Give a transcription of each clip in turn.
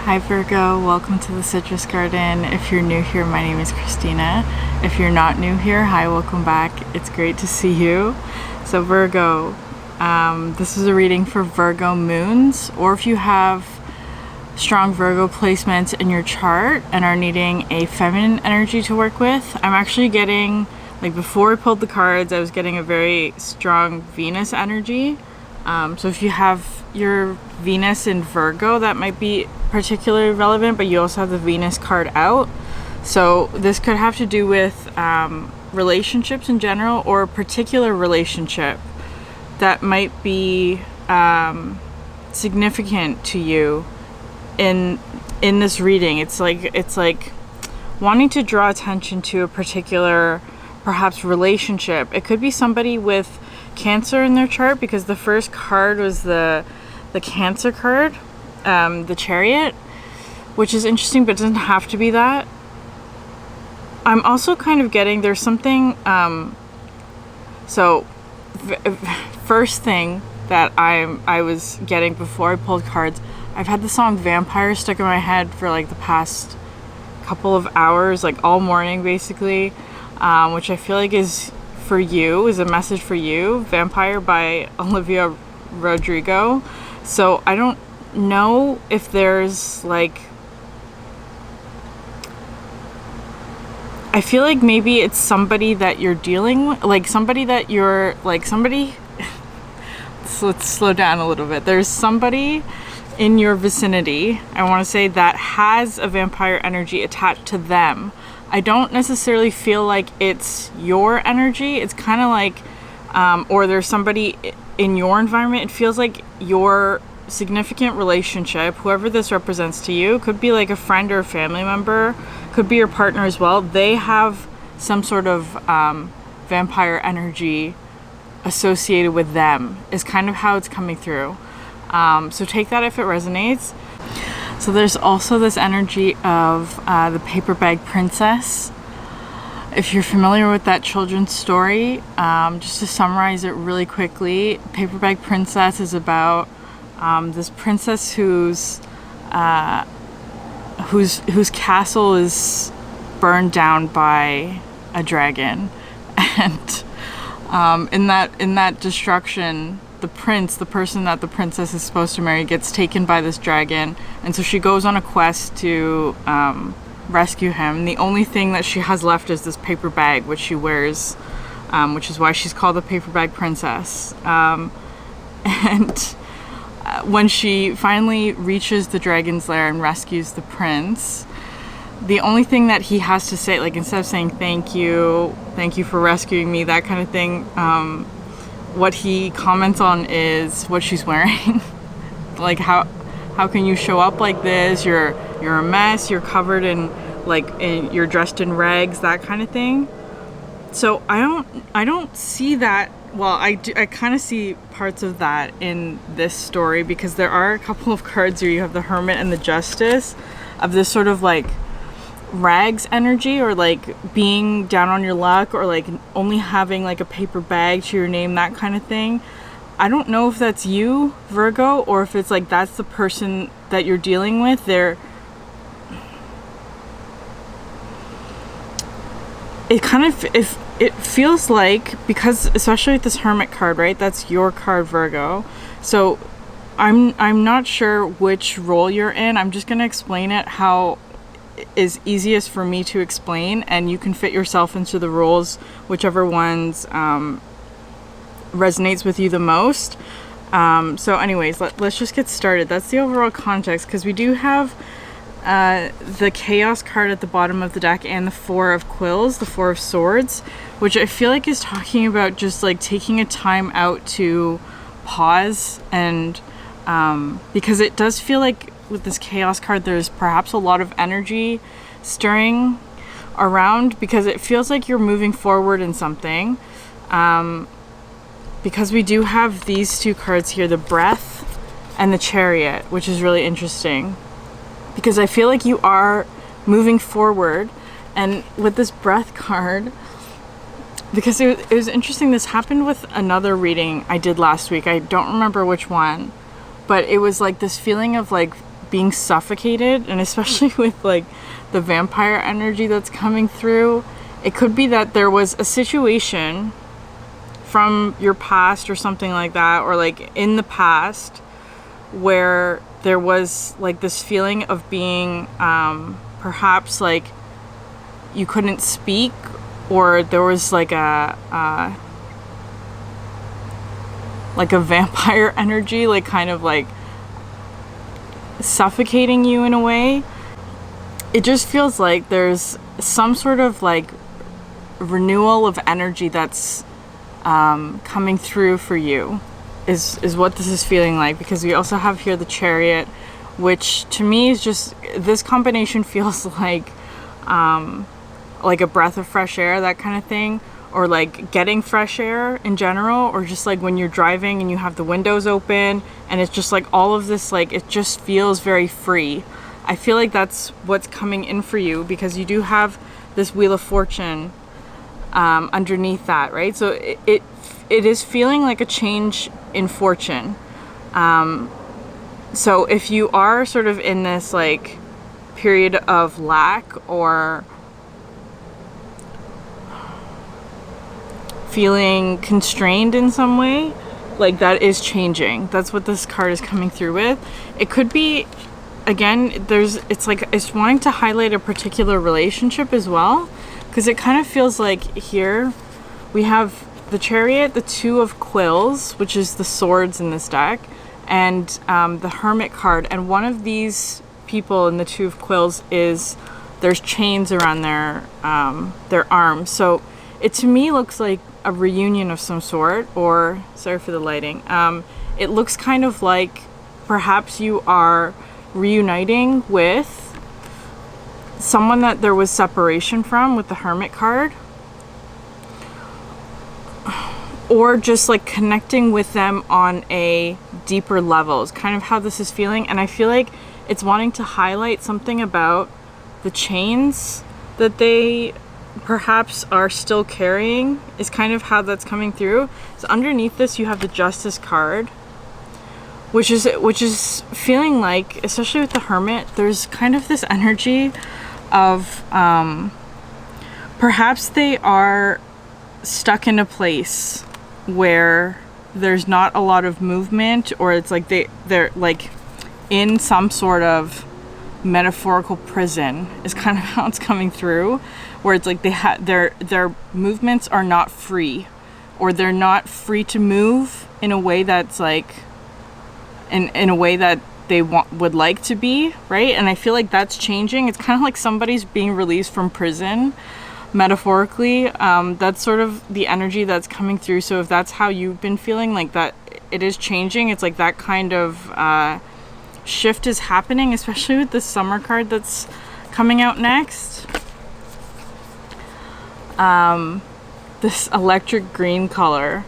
Hi Virgo, welcome to the Citrus Garden. If you're new here, my name is Christina. If you're not new here, hi, welcome back. It's great to see you. So Virgo, this is a reading for Virgo moons, or if you have strong Virgo placements in your chart and are needing a feminine energy to work with. I'm actually getting, like before I pulled the cards, I was getting a very strong Venus energy. So if you have your Venus in Virgo, that might be particularly relevant, but you also have the Venus card out. So this could have to do with relationships in general, or a particular relationship that might be significant to you in this reading. It's like wanting to draw attention to a particular perhaps relationship. It could be somebody with Cancer in their chart, because the first card was the Cancer card, the Chariot, which is interesting, but it doesn't have to be that. I'm also kind of getting there's something first thing that I was getting before I pulled cards, I've had the song Vampire stuck in my head for like the past couple of hours, like all morning basically, which I feel like is a message for you. Vampire by Olivia Rodrigo. So I don't know if there's like, I feel like maybe it's somebody that you're dealing with, like somebody that you're like somebody so let's slow down a little bit. There's somebody in your vicinity, I want to say, that has a vampire energy attached to them. I don't necessarily feel like it's your energy. It's kind of like, or there's somebody in your environment. It feels like your significant relationship, whoever this represents to you, could be like a friend or a family member, could be your partner as well. They have some sort of vampire energy associated with them, is kind of how it's coming through. So take that if it resonates. So there's also this energy of the paper bag princess. If you're familiar with that children's story, just to summarize it really quickly, paper bag princess is about this princess whose castle is burned down by a dragon, and in that destruction, the person that the princess is supposed to marry, gets taken by this dragon, and so she goes on a quest to rescue him. The only thing that she has left is this paper bag, which she wears, which is why she's called the paper bag princess. And when she finally reaches the dragon's lair and rescues the prince, the only thing that he has to say, like instead of saying thank you for rescuing me, that kind of thing, what he comments on is what she's wearing. Like how can you show up like this? You're a mess. You're covered in you're dressed in rags, that kind of thing. So I don't see that. Well, I kind of see parts of that in this story, because there are a couple of cards where you have the Hermit and the Justice, of this sort of like rags energy, or like being down on your luck, or like only having like a paper bag to your name, that kind of thing. I don't know if that's you, Virgo, or if it's like that's the person that you're dealing with. It feels like, because especially with this Hermit card, right, that's your card, Virgo. So I'm not sure which role you're in. I'm just going to explain it how is easiest for me to explain, and you can fit yourself into the roles, whichever ones resonates with you the most. So anyways, let's just get started. That's the overall context, because we do have the Chaos card at the bottom of the deck, and the Four of Quills, the Four of Swords, which I feel like is talking about just like taking a time out to pause, and because it does feel like with this Chaos card there's perhaps a lot of energy stirring around, because it feels like you're moving forward in something, because we do have these two cards here, the Breath and the Chariot, which is really interesting, because I feel like you are moving forward. And with this Breath card, because it was interesting, this happened with another reading I did last week, I don't remember which one, but it was like this feeling of like being suffocated, and especially with like the vampire energy that's coming through, it could be that there was a situation from your past or something like that, or like in the past, where there was like this feeling of being perhaps like you couldn't speak, or there was like a vampire energy, like kind of like suffocating you in a way. It just feels like there's some sort of like renewal of energy that's coming through for you, is what this is feeling like. Because we also have here the Chariot, which to me is just, this combination feels like a breath of fresh air, that kind of thing, or like getting fresh air in general, or just like when you're driving and you have the windows open and it's just like all of this, like it just feels very free. I feel like that's what's coming in for you, because you do have this Wheel of Fortune underneath that, right? So it is feeling like a change in fortune. So if you are sort of in this like period of lack, or feeling constrained in some way, like that is changing. That's what this card is coming through with. It could be, again, it's wanting to highlight a particular relationship as well, because it kind of feels like here we have the Chariot, the Two of Quills, which is the swords in this deck, and the Hermit card. And one of these people in the Two of Quills there's chains around their arms. So it to me looks like a reunion of some sort, or sorry for the lighting. It looks kind of like perhaps you are reuniting with someone that there was separation from with the Hermit card, or just like connecting with them on a deeper level is kind of how this is feeling. And I feel like it's wanting to highlight something about the chains that they perhaps are still carrying, is kind of how that's coming through. So underneath this you have the Justice card, which is feeling like, especially with the Hermit, there's kind of this energy of perhaps they are stuck in a place where there's not a lot of movement, or it's like they're like in some sort of metaphorical prison, is kind of how it's coming through, where it's like their movements are not free, or they're not free to move in a way that's like in a way that they would like to be, right? And I feel like that's changing. It's kind of like somebody's being released from prison, metaphorically. That's sort of the energy that's coming through. So if that's how you've been feeling, like that it is changing, it's like that kind of shift is happening, especially with the Summer card that's coming out next. This electric green color.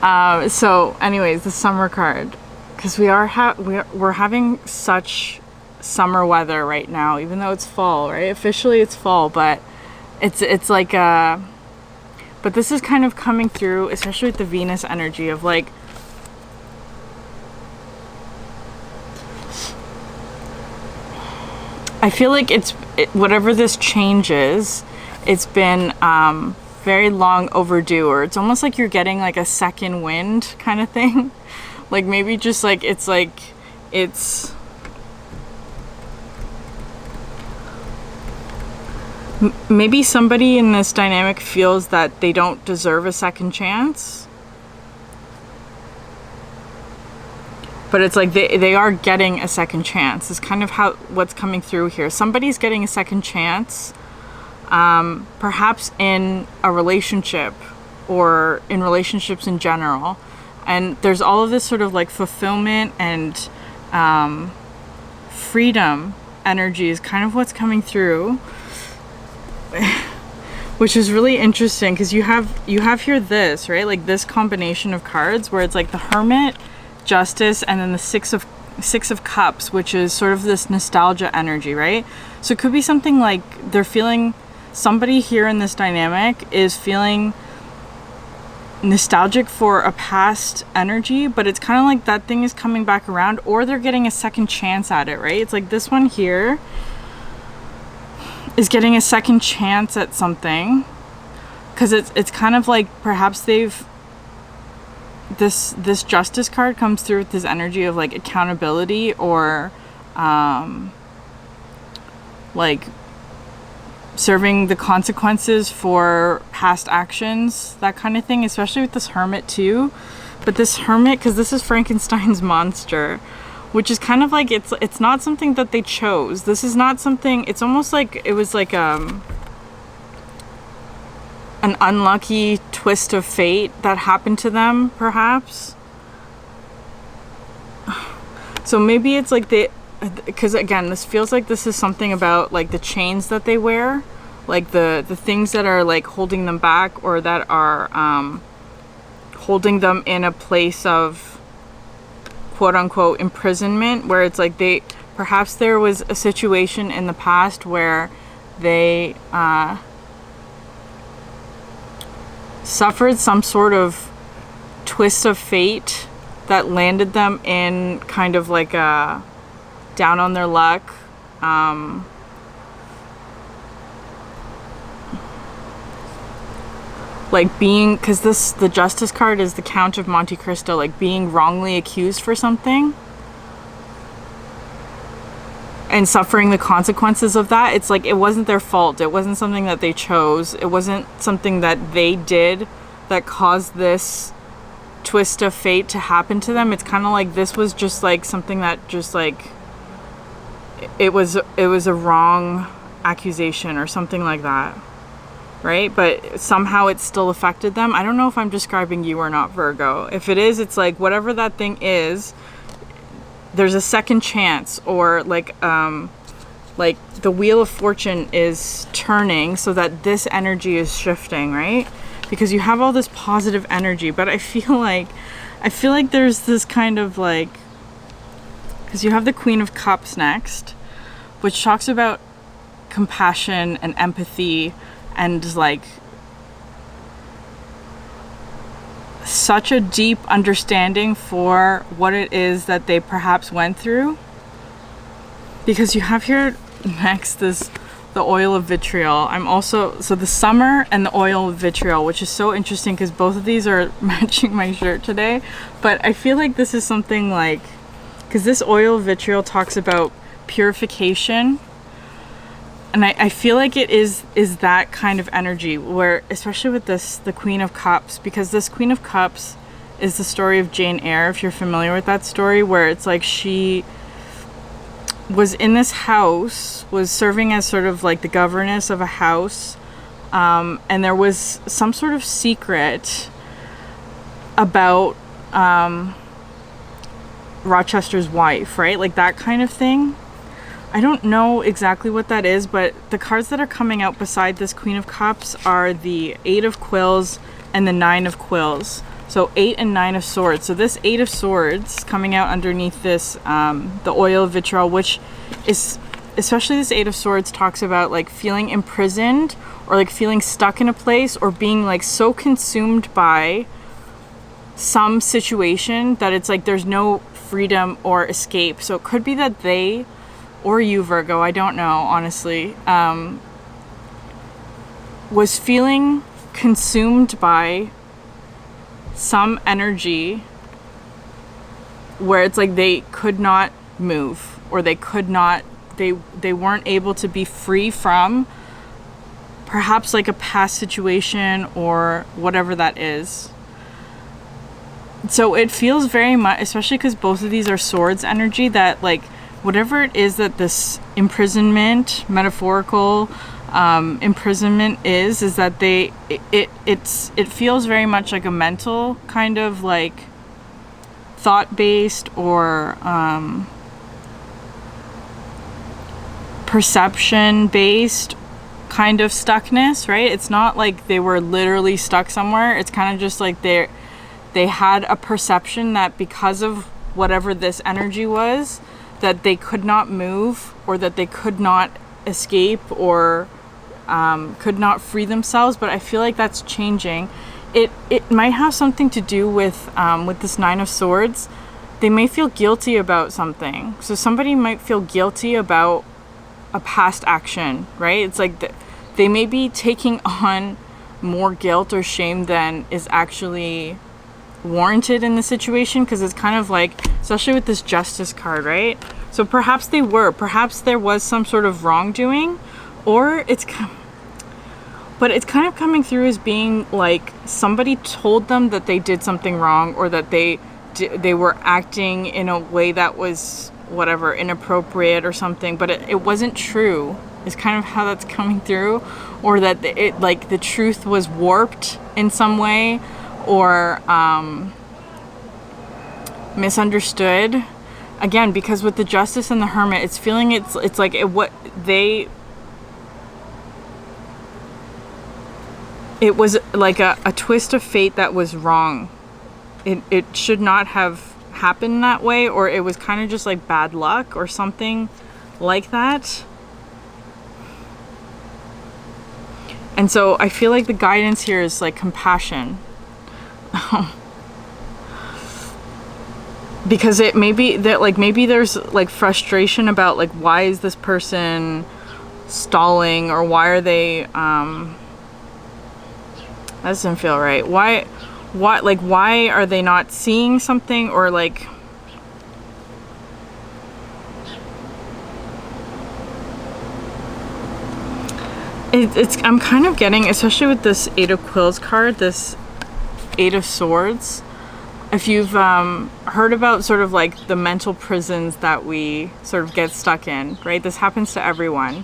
So anyways, the Summer card, because we're having such summer weather right now, even though it's fall, right? Officially it's fall, but it's like but this is kind of coming through, especially with the Venus energy of like, I feel like whatever this change is, it's been very long overdue, or it's almost like you're getting like a second wind kind of thing. Like maybe just like it's maybe somebody in this dynamic feels that they don't deserve a second chance, but it's like they are getting a second chance. It's kind of what's coming through here. Somebody's getting a second chance, perhaps in a relationship or in relationships in general. And there's all of this sort of like fulfillment and freedom energy is kind of what's coming through, which is really interesting, because you have here this, right? Like this combination of cards where it's like the Hermit, Justice, and then the Six of Cups, which is sort of this nostalgia energy, right? So it could be something like they're feeling, somebody here in this dynamic is feeling nostalgic for a past energy, but it's kind of like that thing is coming back around, or they're getting a second chance at it, right? It's like this one here is getting a second chance at something, because it's kind of like perhaps they've this justice card comes through with this energy of like accountability, or like serving the consequences for past actions, that kind of thing, especially with this hermit too. But this hermit, because this is Frankenstein's monster, which is kind of like it's not something that they chose. This is not something, it's almost like it was like an unlucky twist of fate that happened to them, perhaps. So maybe it's like because again, this feels like this is something about like the chains that they wear, like the things that are like holding them back, or that are holding them in a place of quote unquote imprisonment, where it's like perhaps there was a situation in the past where they suffered some sort of twist of fate that landed them in kind of like a down on their luck, like being, because the justice card is the Count of Monte Cristo, like being wrongly accused for something and suffering the consequences of that. It's like it wasn't their fault, it wasn't something that they chose, it wasn't something that they did that caused this twist of fate to happen to them. It's kind of like this was just like something that just like it was a wrong accusation or something like that, right? But somehow it still affected them. I don't know if I'm describing you or not, Virgo. If it is, it's like whatever that thing is, there's a second chance, or like the wheel of fortune is turning so that this energy is shifting, right? Because you have all this positive energy, but I feel like there's this kind of like, because you have the Queen of Cups next, which talks about compassion and empathy and like such a deep understanding for what it is that they perhaps went through. Because you have here next the oil of vitriol. So the summer and the oil of vitriol, which is so interesting because both of these are matching my shirt today. But I feel like this is something like, because this oil of vitriol talks about purification, and I feel like it is that kind of energy, where especially with the Queen of Cups, because this Queen of Cups is the story of Jane Eyre, if you're familiar with that story, where it's like she was in this house, was serving as sort of like the governess of a house, and there was some sort of secret about Rochester's wife, right? Like that kind of thing. I don't know exactly what that is, but the cards that are coming out beside this Queen of Cups are the 8 of Quills and the 9 of Quills. So 8 and 9 of Swords. So this 8 of Swords coming out underneath this, the oil of vitriol, which is, especially this 8 of Swords talks about like feeling imprisoned, or like feeling stuck in a place, or being like so consumed by some situation that it's like there's no freedom or escape. So it could be that they, or you, Virgo, I don't know, honestly, was feeling consumed by some energy where it's like they could not move, or they weren't able to be free from perhaps like a past situation or whatever that is. So it feels very much, especially because both of these are swords energy, that like whatever it is that this imprisonment, metaphorical imprisonment is that it feels very much like a mental kind of like thought-based or perception-based kind of stuckness, right? It's not like they were literally stuck somewhere. It's kind of just like they had a perception that because of whatever this energy was, that they could not move, or that they could not escape, or could not free themselves. But I feel like that's changing. it might have something to do with this Nine of Swords. They may feel guilty about something. So somebody might feel guilty about a past action, right? It's like they may be taking on more guilt or shame than is actually warranted in the situation, because it's kind of like, especially with this Justice card, right? So perhaps perhaps there was some sort of wrongdoing, or but it's kind of coming through as being like somebody told them that they did something wrong, or that they were acting in a way that was whatever, inappropriate or something, but it wasn't true, is kind of how that's coming through. Or that it, like, the truth was warped in some way, or misunderstood. Again, because with the Justice and the Hermit, it's feeling it's like it was like a twist of fate that was wrong. It should not have happened that way, or it was kind of just like bad luck or something like that. And so I feel like the guidance here is like compassion. Because it may be that, like, maybe there's like frustration about like, why is this person stalling, or why are they that doesn't feel right. Why are they not seeing something, or like I'm kind of getting, especially with this Eight of Quills card, this Eight of Swords, if you've heard about sort of like the mental prisons that we sort of get stuck in, right? This happens to everyone,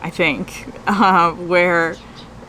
I think, where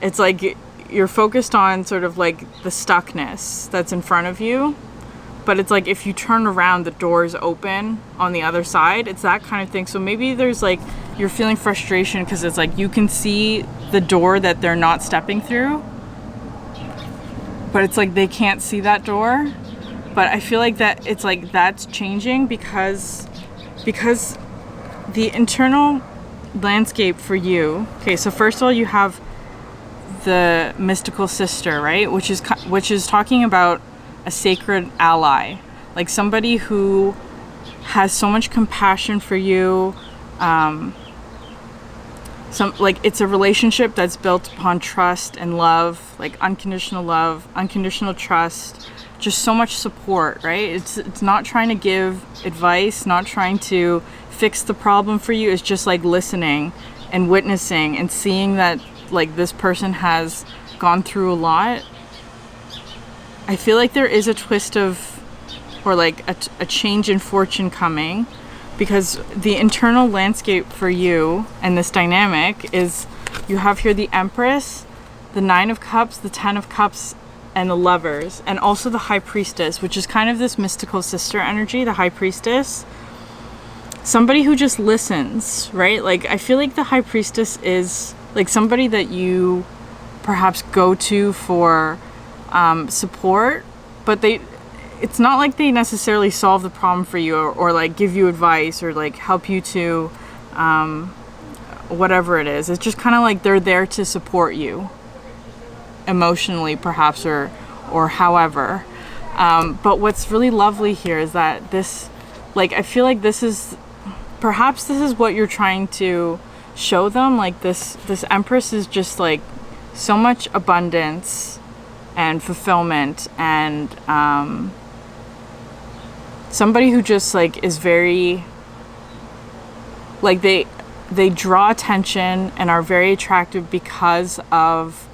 it's like you're focused on sort of like the stuckness that's in front of you, but it's like if you turn around, the door's open on the other side. It's that kind of thing. So maybe there's like, you're feeling frustration because it's like you can see the door that they're not stepping through, but it's like they can't see that door. But I feel like that it's like that's changing because the internal landscape for you. Okay, so first of all, you have the mystical sister, right? Which is talking about a sacred ally, like somebody who has so much compassion for you. It's a relationship that's built upon trust and love, like unconditional love, unconditional trust, just so much support, right? It's not trying to give advice, not trying to fix the problem for you. It's just like listening and witnessing and seeing that like this person has gone through a lot. I feel like there is a twist of, or like a change in fortune coming, because the internal landscape for you and this dynamic is, you have here the Empress, the Nine of Cups, the Ten of Cups, and the Lovers, and also the High Priestess, which is kind of this mystical sister energy, the High Priestess. Somebody who just listens, right? Like, I feel like the High Priestess is like somebody that you perhaps go to for support, but it's not like they necessarily solve the problem for you, or like give you advice, or like help you to whatever it is. It's just kind of like they're there to support you emotionally, perhaps, or however. But what's really lovely here is that this, like, I feel like this is what you're trying to show them. Like this Empress is just like so much abundance and fulfillment, and somebody who just like is very like they draw attention and are very attractive because of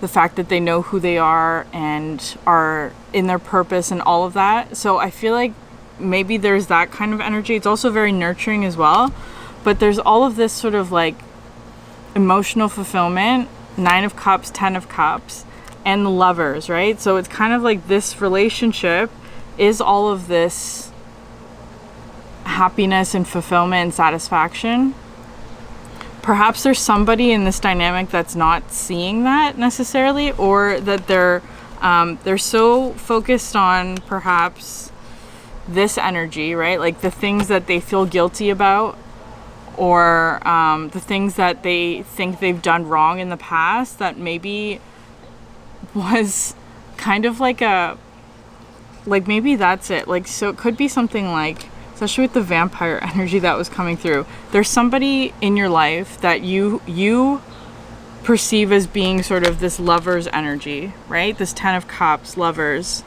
the fact that they know who they are and are in their purpose and all of that. So I feel like maybe there's that kind of energy. It's also very nurturing as well, but there's all of this sort of like emotional fulfillment, Nine of Cups, Ten of Cups, and the Lovers, right? So it's kind of like this relationship is all of this happiness and fulfillment and satisfaction. Perhaps there's somebody in this dynamic that's not seeing that necessarily, or that they're so focused on perhaps this energy, right? Like the things that they feel guilty about, or the things that they think they've done wrong in the past that maybe was kind of like a, like maybe that's it. Like, so it could be something like, especially with the vampire energy that was coming through, there's somebody in your life that you perceive as being sort of this lover's energy, right? This 10 of Cups, lovers,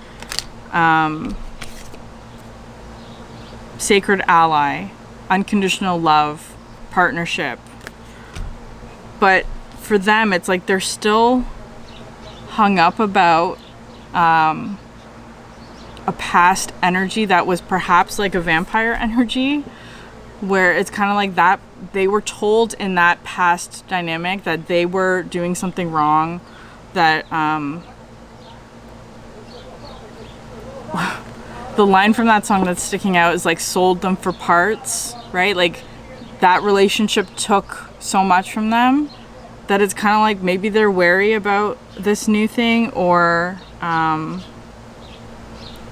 sacred ally, unconditional love, partnership. But for them, it's like they're still hung up about a past energy that was perhaps like a vampire energy, where it's kind of like that they were told in that past dynamic that they were doing something wrong, that the line from that song that's sticking out is like, sold them for parts, right? Like that relationship took so much from them that it's kind of like maybe they're wary about this new thing, or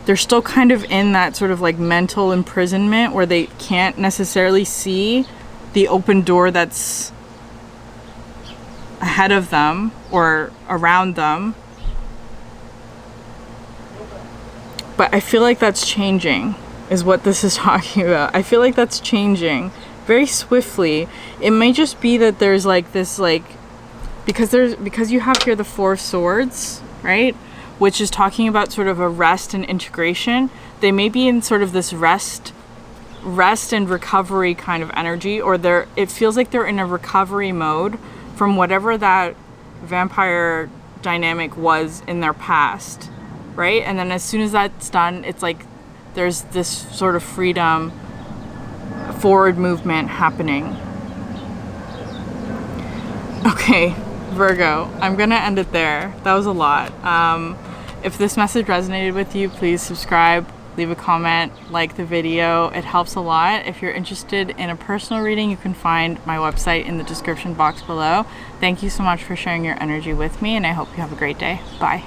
they're still kind of in that sort of like mental imprisonment where they can't necessarily see the open door that's ahead of them or around them. But I feel like that's changing, is what this is talking about. I feel like that's changing very swiftly. It may just be that there's like this, like, because you have here the Four of Swords, right? Which is talking about sort of a rest and integration. They may be in sort of this rest and recovery kind of energy, or it feels like they're in a recovery mode from whatever that vampire dynamic was in their past, right? And then as soon as that's done, it's like there's this sort of freedom, forward movement happening. Okay, Virgo, I'm gonna end it there. That was a lot. If this message resonated with you, please subscribe, leave a comment, like the video. It helps a lot. If you're interested in a personal reading, you can find my website in the description box below. Thank you so much for sharing your energy with me, and I hope you have a great day. Bye.